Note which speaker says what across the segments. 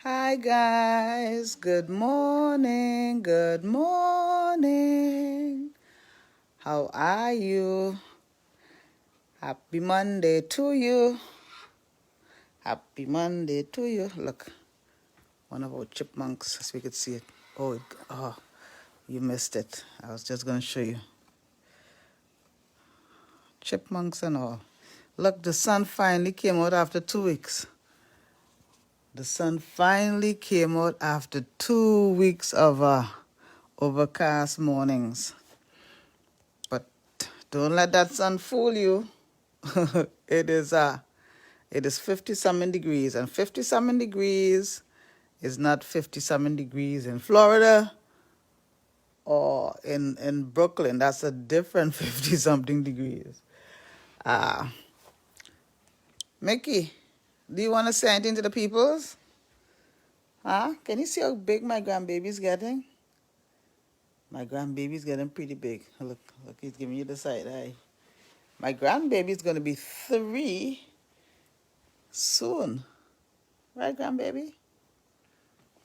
Speaker 1: Hi guys, good morning, good morning. How are you? Happy Monday to you. Happy Monday to you. Look, one of our chipmunks, as we could see it. Oh, you missed it. I was just going to show you. Chipmunks and all. Look, the sun finally came out after 2 weeks. The sun finally came out after 2 weeks of overcast mornings. But don't let that sun fool you. it is 50 something degrees, and 50 something degrees is not 50 something degrees in Florida or in Brooklyn. That's a different 50 something degrees. Mickey, do you want to say anything to the peoples? Huh? Can you see how big my grandbaby's getting? My grandbaby's getting pretty big. Look, he's giving you the side eye. My grandbaby's going to be 3 soon. Right, grandbaby?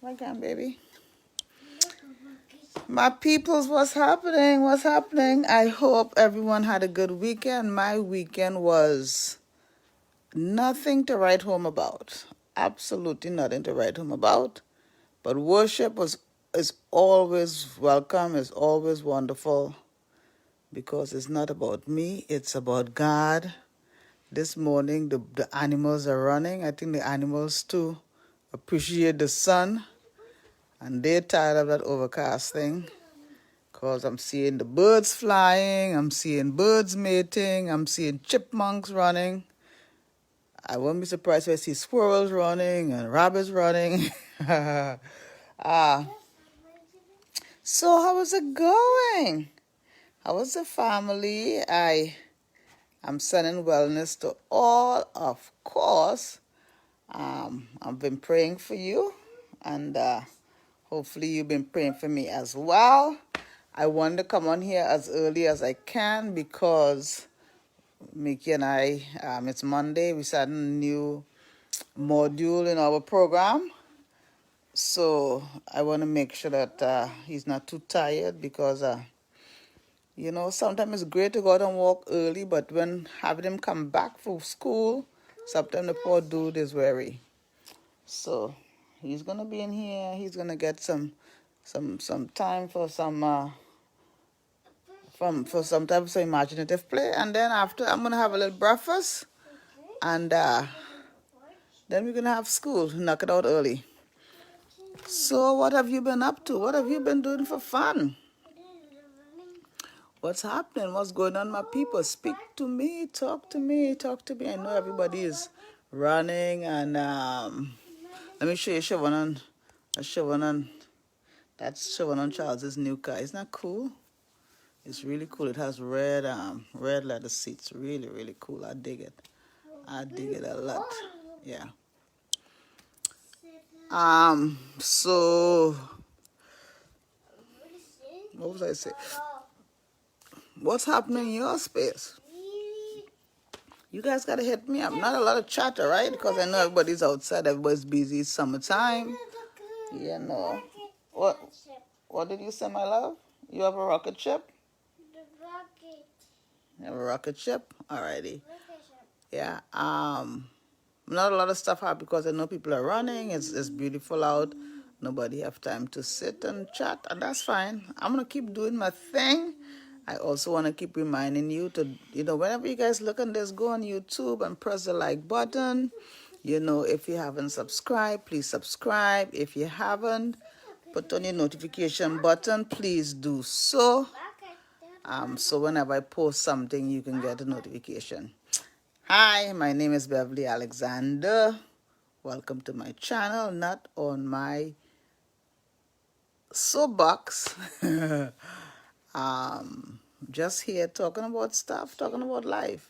Speaker 1: Right, grandbaby? My peoples, what's happening? What's happening? I hope everyone had a good weekend. My weekend was nothing to write home about. Absolutely nothing to write home about. But worship is always welcome, is always wonderful, because it's not about me, it's about God. This morning, the animals are running. I think the animals, too, appreciate the sun. And they're tired of that overcast thing. Because I'm seeing the birds flying. I'm seeing birds mating. I'm seeing chipmunks running. I won't be surprised if I see squirrels running and rabbits running. So how is it going? How is the family? I'm sending wellness to all, of course. I've been praying for you, and hopefully you've been praying for me as well. I want to come on here as early as I can because Mickey and I, it's Monday, we started a new module in our program. So I want to make sure that he's not too tired because sometimes it's great to go out and walk early, but when having him come back from school, sometimes the poor dude is weary. So he's gonna be in here. He's gonna get some time for some for some type of imaginative play, and then after I'm gonna have a little breakfast, and then we're gonna have school. Knock it out early. So what have you been up to? What have you been doing for fun? What's happening? What's going on, my people? Speak to me. Talk to me. Talk to me. I know everybody is running, and let me show you Siobhan on. That's Siobhan Charles's new car. Isn't that cool? It's really cool. It has red leather seats. Really, really cool. I dig it. I dig it a lot. Yeah. So what was I saying? What's happening in your space? You guys gotta hit me up. Not a lot of chatter, right? Because I know everybody's outside. Everybody's busy. It's summertime. You know. What did you say, my love? You have a rocket ship? The rocket. You have a rocket ship? Alrighty. Yeah. Not a lot of stuff happening because I know people are running. It's beautiful out. Nobody have time to sit and chat, and that's fine. I'm gonna keep doing my thing. I also want to keep reminding you to, whenever you guys look on this, go on YouTube and press the like button. If you haven't subscribed, please subscribe. If you haven't, put on your notification button. Please do so. So whenever I post something, you can get a notification. Hi, my name is Beverly Alexander. Welcome to my channel, not on my soapbox. Just here talking about stuff, talking about life.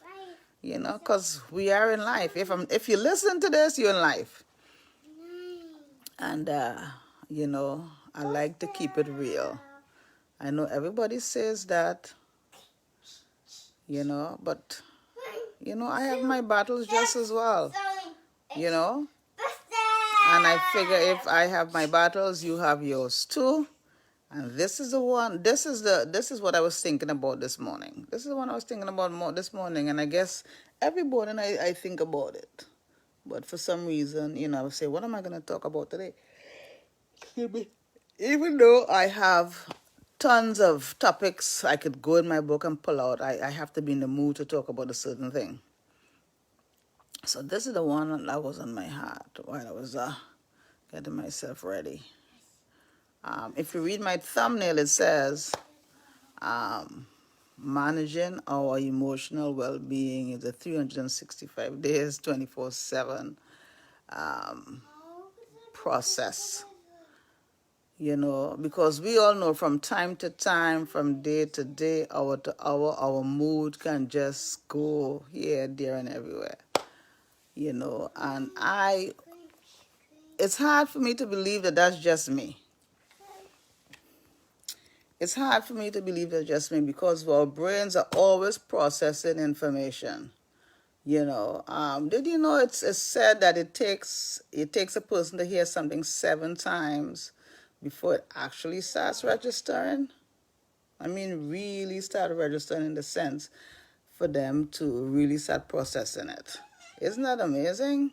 Speaker 1: Because we are in life. If you listen to this, you're in life. And I like to keep it real. I know everybody says that, but I have my battles just as well. And I figure if I have my battles, you have yours too. And this is the one. This is what I was thinking about this morning. This is the one I was thinking about this morning. And I guess every morning I think about it. But for some reason, I would say, what am I going to talk about today? Excuse me. Even though I have tons of topics I could go in my book and pull out, I have to be in the mood to talk about a certain thing. So this is the one that was on my heart while I was getting myself ready. If you read my thumbnail, it says, managing our emotional well-being is a 365 days, 24/7 process. Because we all know from time to time, from day to day, hour to hour, our mood can just go here, there, and everywhere. And it's hard for me to believe that that's just me. It's hard for me to believe that's just me because our brains are always processing information. Did you know it's said that it takes a person to hear something 7 times before it actually starts registering? I mean, really start registering in the sense for them to really start processing it. Isn't that amazing?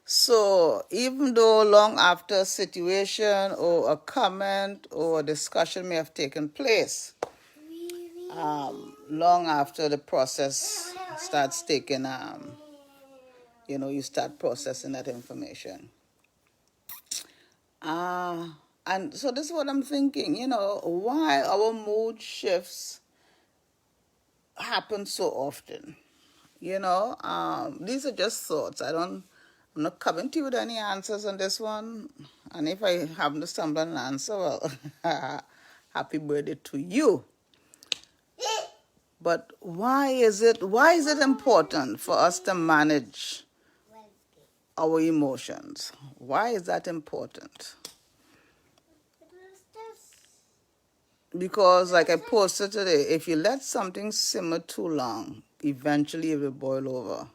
Speaker 1: So even though long after a situation or a comment or a discussion may have taken place, long after the process starts taking, you start processing that information. And so this is what I'm thinking, why our mood shifts happen so often. These are just thoughts. I'm not coming to you with any answers on this one. And if I happen to stumble on an answer, well, happy birthday to you. But why is it important for us to manage our emotions? Why is that important? Because like I posted today, if you let something simmer too long, eventually it will boil over.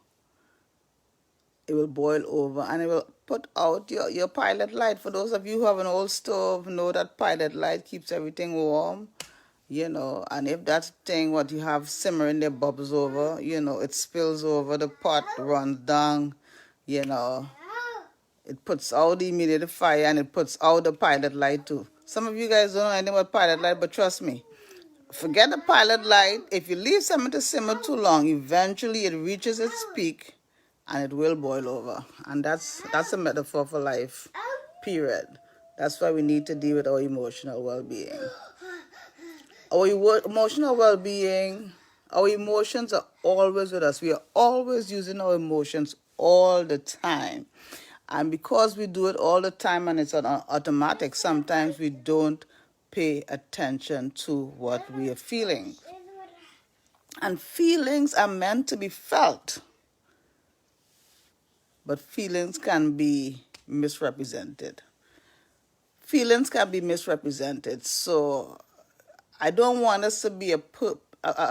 Speaker 1: It will boil over and it will put out your pilot light. For those of you who have an old stove, know that pilot light keeps everything warm, and if that thing, what you have simmering there bubbles over, it spills over, the pot runs down, it puts out the immediate fire and it puts out the pilot light too. Some of you guys don't know anything about pilot light, but trust me, forget the pilot light. If you leave something to simmer too long, eventually it reaches its peak and it will boil over. And that's a metaphor for life, period. That's why we need to deal with our emotional well-being. Our emotional well-being, our emotions are always with us. We are always using our emotions all the time. And because we do it all the time and it's on automatic, sometimes we don't pay attention to what we are feeling. And feelings are meant to be felt. But feelings can be misrepresented. Feelings can be misrepresented. So I don't want us to be a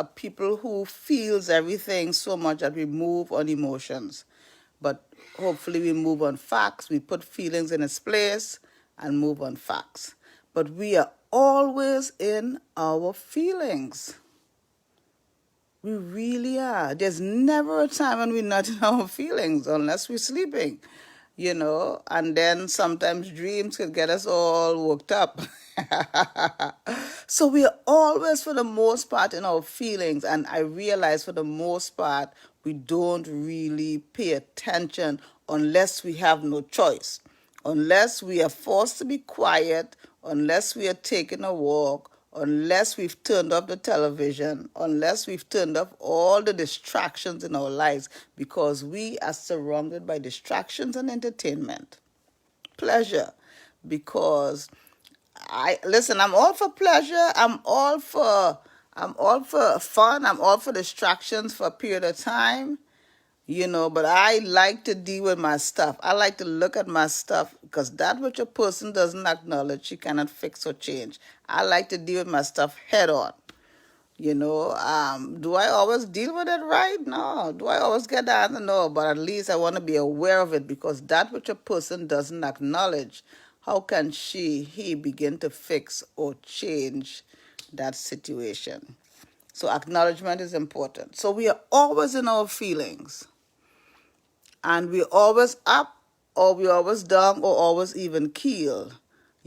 Speaker 1: people who feels everything so much that we move on emotions. But hopefully we move on facts. We put feelings in its place and move on facts. But we are always in our feelings. We really are. There's never a time when we're not in our feelings unless we're sleeping, and then sometimes dreams could get us all worked up. So we are always, for the most part, in our feelings, and I realize for the most part, we don't really pay attention unless we have no choice, unless we are forced to be quiet, unless we are taking a walk, unless we've turned off the television, unless we've turned off all the distractions in our lives, because we are surrounded by distractions and entertainment. Pleasure, because I'm all for pleasure, I'm all for fun, I'm all for distractions for a period of time, but I like to deal with my stuff. I like to look at my stuff because that which a person doesn't acknowledge, she cannot fix or change. I like to deal with my stuff head on, Do I always deal with it right? No. Do I always get the answer? No. But at least I want to be aware of it, because that which a person doesn't acknowledge, how can he begin to fix or change that situation? So acknowledgement is important. So we are always in our feelings, and we're always up, or we're always down, or always even keel.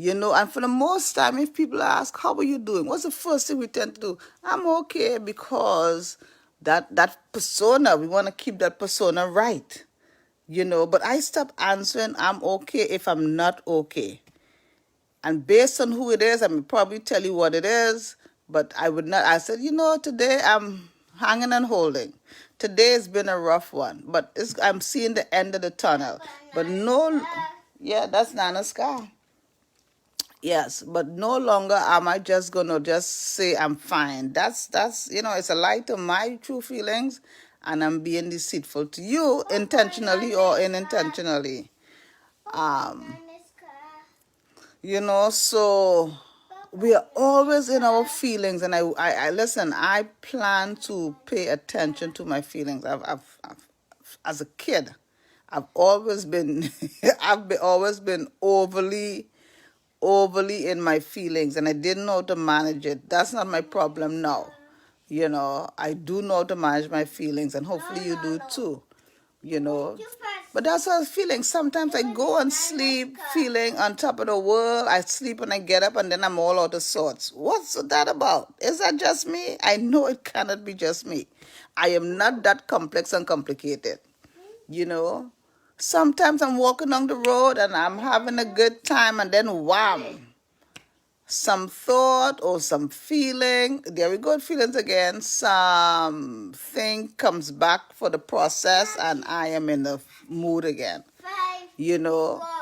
Speaker 1: And for the most time, if people ask, how are you doing? What's the first thing we tend to do? I'm okay, because that persona, we want to keep that persona right. But I stop answering I'm okay if I'm not okay. And based on who it is, I may probably tell you what it is, but I would not. I said, today I'm hanging and holding. Today has been a rough one, but I'm seeing the end of the tunnel. But no, yeah, that's Nana's car. Yes, but no longer am I just gonna just say I'm fine. That's it's a lie to my true feelings, and I'm being deceitful to you intentionally or unintentionally. Um, so we are always in our feelings, and I listen. I plan to pay attention to my feelings. I've as a kid, I've always been, always been overly in my feelings, and I didn't know how to manage it. That's not my problem now. I do know how to manage my feelings, and hopefully you do too. you know. But that's how I was feeling. Sometimes I go and sleep feeling on top of the world. I sleep and I get up and then I'm all out of sorts. What's that about? Is that just me? I know it cannot be just me. I am not that complex and complicated. You know. Sometimes I'm walking on the road and I'm having a good time and then wham, some thought or some feeling, there we go, feelings again, something comes back for the process and I am in the mood again.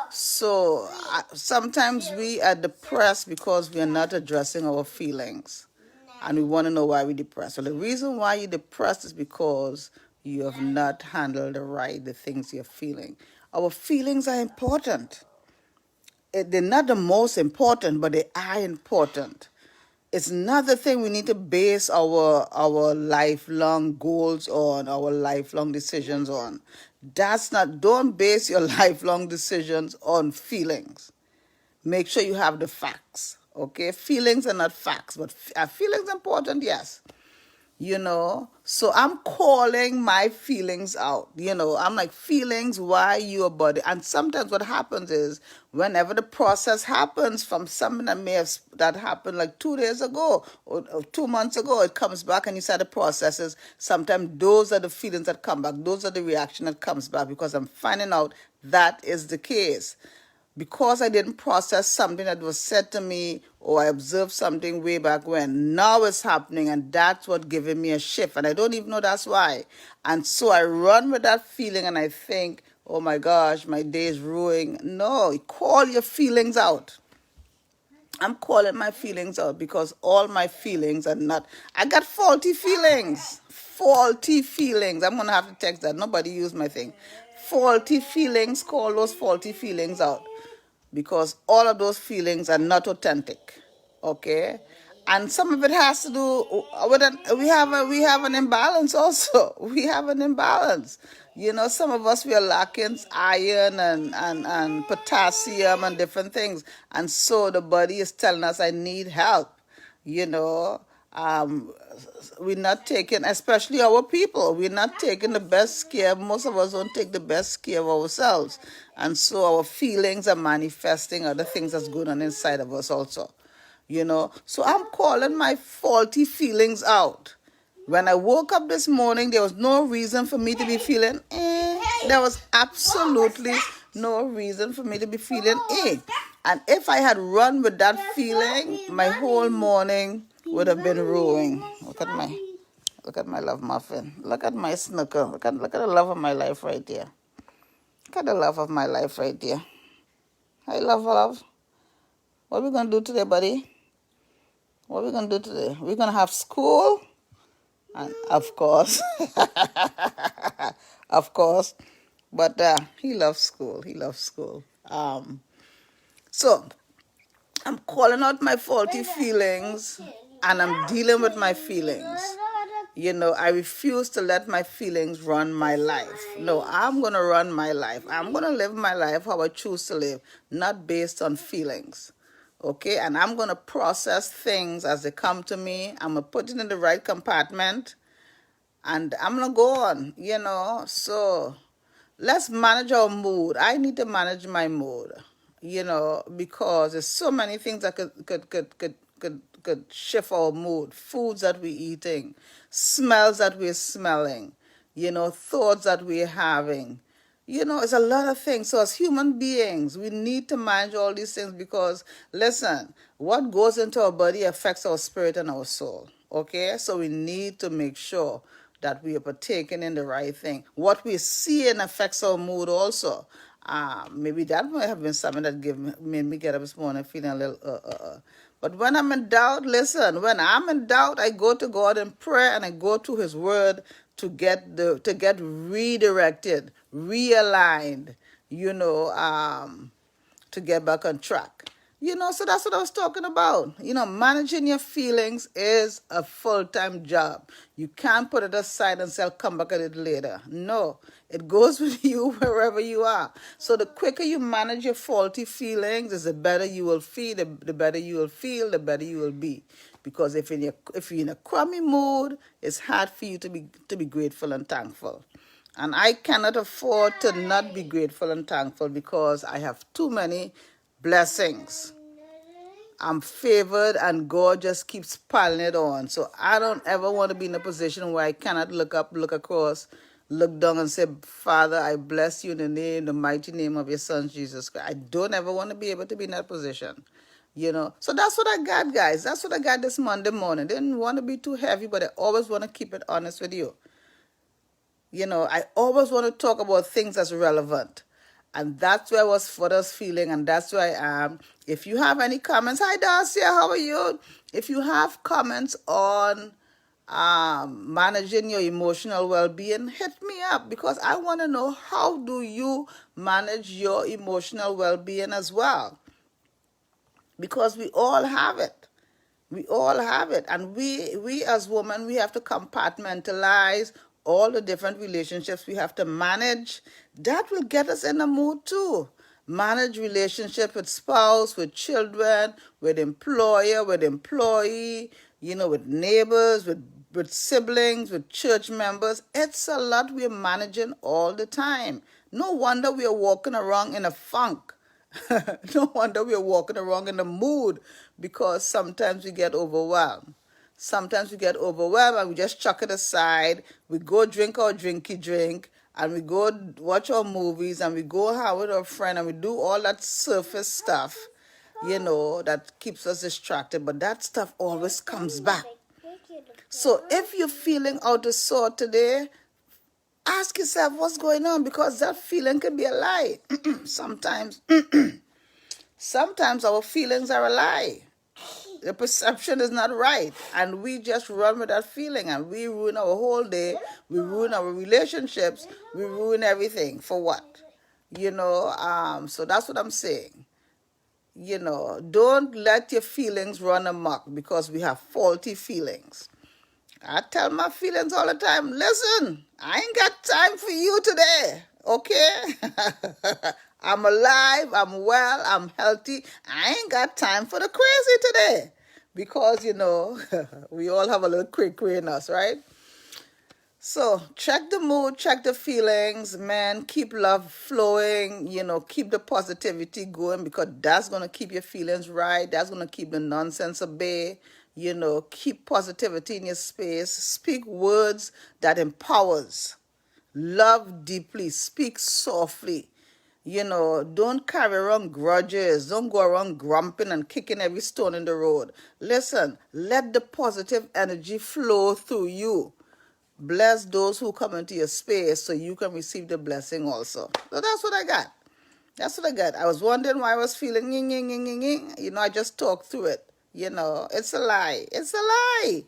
Speaker 1: So sometimes we are depressed because we are not addressing our feelings and we want to know why we're depressed. So the reason why you're depressed is because you have not handled the things you're feeling. Our feelings are important. They're not the most important, but they are important. It's not the thing we need to base our lifelong goals on, our lifelong decisions on. Don't base your lifelong decisions on feelings. Make sure you have the facts, okay? Feelings are not facts, but are feelings important? Yes. So I'm calling my feelings out. I'm like, feelings, why your body? And sometimes what happens is, whenever the process happens from something that happened like 2 days ago or 2 months ago, it comes back and you start the processes. Sometimes those are the feelings that come back. Those are the reaction that comes back, because I'm finding out that is the case. Because I didn't process something that was said to me, or I observed something way back when, now it's happening, and that's what giving me a shift, and I don't even know that's why. And so I run with that feeling and I think, oh my gosh, my day is ruined. No, call your feelings out. I'm calling my feelings out, because all my feelings are not, I got faulty feelings. Faulty feelings. I'm going to have to text that. Nobody use my thing. Faulty feelings, call those faulty feelings out, because all of those feelings are not authentic, okay? And some of it has to do with we have an imbalance also. We have an imbalance. Some of us, we are lacking iron and potassium and different things, and so the body is telling us, I need help. We're not taking, especially our people, we're not taking the best care. Most of us don't take the best care of ourselves. And so our feelings are manifesting other things that's going on inside of us also. So I'm calling my faulty feelings out. When I woke up this morning, there was no reason for me to be feeling There was absolutely no reason for me to be feeling And if I had run with that feeling, my whole morning would have been ruined. Look at my love muffin. Look at my snooker. Look at the love of my life right there. Look at the love of my life right there. Hey, love. What are we going to do today, buddy? What are we going to do today? We're going to have school? And of course. Of course. But he loves school. He loves school. So I'm calling out my faulty feelings. and I'm dealing with my feelings. You know, I refuse to let my feelings run my life. No, I'm going to run my life. I'm going to live my life how I choose to live, not based on feelings. Okay? And I'm going to process things as they come to me. I'm going to put it in the right compartment, and I'm going to go on, you know. So let's manage our mood. I need to manage my mood, you know, because there's so many things that could shift our mood. Foods that we're eating, smells that we're smelling, you know, thoughts that we're having. You know, it's a lot of things. So as human beings, we need to manage all these things because, listen, what goes into our body affects our spirit and our soul. Okay? So we need to make sure that we are partaking in the right thing. What we're seeing affects our mood also. Maybe that might have been something that made me get up this morning feeling a little. But when I'm in doubt, listen, when I'm in doubt, I go to God in prayer and I go to His Word to get redirected, realigned, you know, to get back on track. You know, so that's what I was talking about. You know, managing your feelings is a full-time job. You can't put it aside and say, I'll come back at it later. No, it goes with you wherever you are. So the quicker you manage your faulty feelings, is the better you will feel, the better you will feel, the better you will be. Because if you're in a crummy mood, it's hard for you to be grateful and thankful. And I cannot afford to not be grateful and thankful because I have too many blessings. I'm favored and God just keeps piling it on. So I don't ever want to be in a position where I cannot look up, look across, look down and say, Father, I bless you in the mighty name of your Son, Jesus Christ. I don't ever want to be able to be in that position. You know, so that's what I got, guys. That's what I got this Monday morning. Didn't want to be too heavy, but I always want to keep it honest with you. You know, I always want to talk about things that's relevant. And that's where I was furthest feeling, and that's where I am. If you have any comments, hi Darcia, how are you? If you have comments on managing your emotional well-being, hit me up because I want to know, how do you manage your emotional well-being as well? Because we all have it. We all have it. And we as women, we have to compartmentalize all the different relationships we have to manage. That will get us in the mood too. Manage relationship with spouse, with children, with employer, with employee, you know, with neighbors, with siblings, with church members. It's a lot we're managing all the time. No wonder we are walking around in a funk. No wonder we're walking around in the mood, because sometimes we get overwhelmed. Sometimes we get overwhelmed and we just chuck it aside. We go drink our drinky drink and we go watch our movies and we go out with our friend and we do all that surface stuff, you know, that keeps us distracted. But that stuff always comes back. So if you're feeling out of sort today, ask yourself what's going on, because that feeling can be a lie. Sometimes our feelings are a lie. The perception is not right, and we just run with that feeling, and we ruin our whole day. We ruin our relationships. We ruin everything. For what? You know, so that's what I'm saying. You know, don't let your feelings run amok because we have faulty feelings. I tell my feelings all the time, listen, I ain't got time for you today, okay? I'm alive, I'm well, I'm healthy. I ain't got time for the crazy today. Because, you know, we all have a little cray-cray in us, right? So check the mood, check the feelings, man. Keep love flowing, you know, keep the positivity going, because that's going to keep your feelings right. That's going to keep the nonsense at bay. You know, keep positivity in your space. Speak words that empowers. Love deeply. Speak softly. You know, don't carry around grudges. Don't go around grumping and kicking every stone in the road. Listen, let the positive energy flow through you. Bless those who come into your space so you can receive the blessing also. So that's what I got. That's what I got. I was wondering why I was feeling ying, ying, ying, ying, ying. You know, I just talked through it. You know, it's a lie. It's a lie.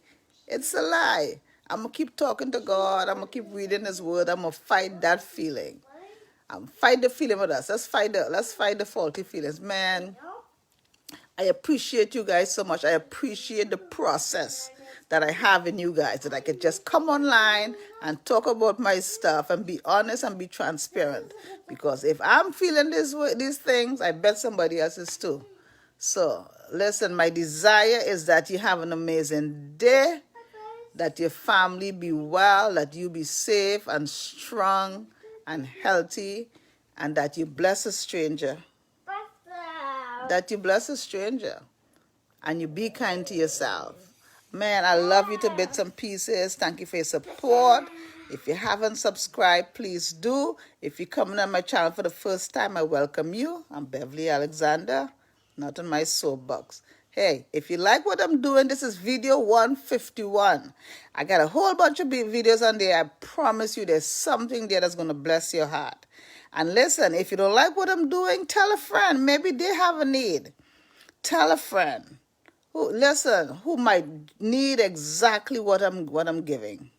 Speaker 1: It's a lie. I'm going to keep talking to God. I'm going to keep reading His Word. I'm going to fight that feeling. Fight the feeling with us. Let's fight the faulty feelings. Man, I appreciate you guys so much. I appreciate the process that I have in you guys, that I could just come online and talk about my stuff and be honest and be transparent. Because if I'm feeling this way, these things, I bet somebody else is too. So, listen, my desire is that you have an amazing day, that your family be well, that you be safe and strong and healthy, and that you bless a stranger. That you bless a stranger and you be kind to yourself. Man, I love you to bits and pieces. Thank you for your support. If you haven't subscribed, please do. If you're coming on my channel for the first time, I welcome you. I'm Beverly Alexander, not on my soapbox. Hey, if you like what I'm doing, this is video 151. I got a whole bunch of videos on there. I promise you there's something there that's going to bless your heart. And listen, if you don't like what I'm doing, tell a friend. Maybe they have a need. Tell a friend who might need exactly what I'm giving.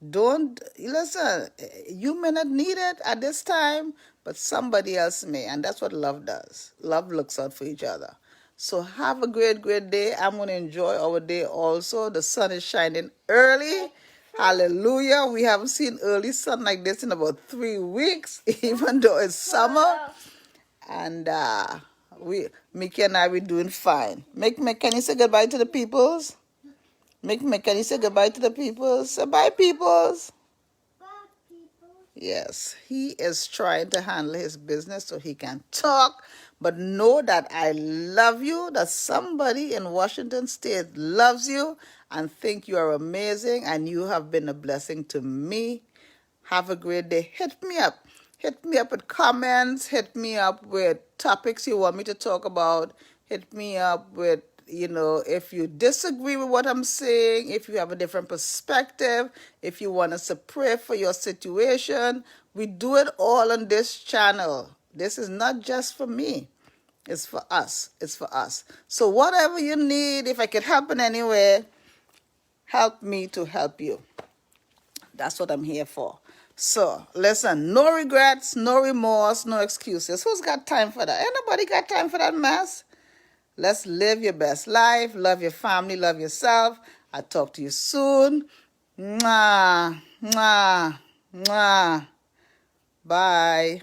Speaker 1: Don't listen. You may not need it at this time, but somebody else may, and that's what love does. Love looks out for each other. So have a great day. I'm going to enjoy our day also. The sun is shining early. Hallelujah. We haven't seen early sun like this in about 3 weeks, even though it's summer. And Mickey and I, we're doing fine. Can you say goodbye to the peoples? Can you say goodbye to the peoples? Say bye, peoples. Bye, people. Yes, he is trying to handle his business so he can talk. But know that I love you, that somebody in Washington State loves you and think you are amazing and you have been a blessing to me. Have a great day. Hit me up. Hit me up with comments. Hit me up with topics you want me to talk about. Hit me up with, if you disagree with what I'm saying, if you have a different perspective, if you want us to pray for your situation. We do it all on this channel. This is not just for me. It's for us. It's for us. So whatever you need, if I can help in any way, help me to help you. That's what I'm here for. So, listen, no regrets, no remorse, no excuses. Who's got time for that? Ain't nobody got time for that mess. Let's live your best life. Love your family. Love yourself. I'll talk to you soon. Mwah, mwah, mwah. Bye.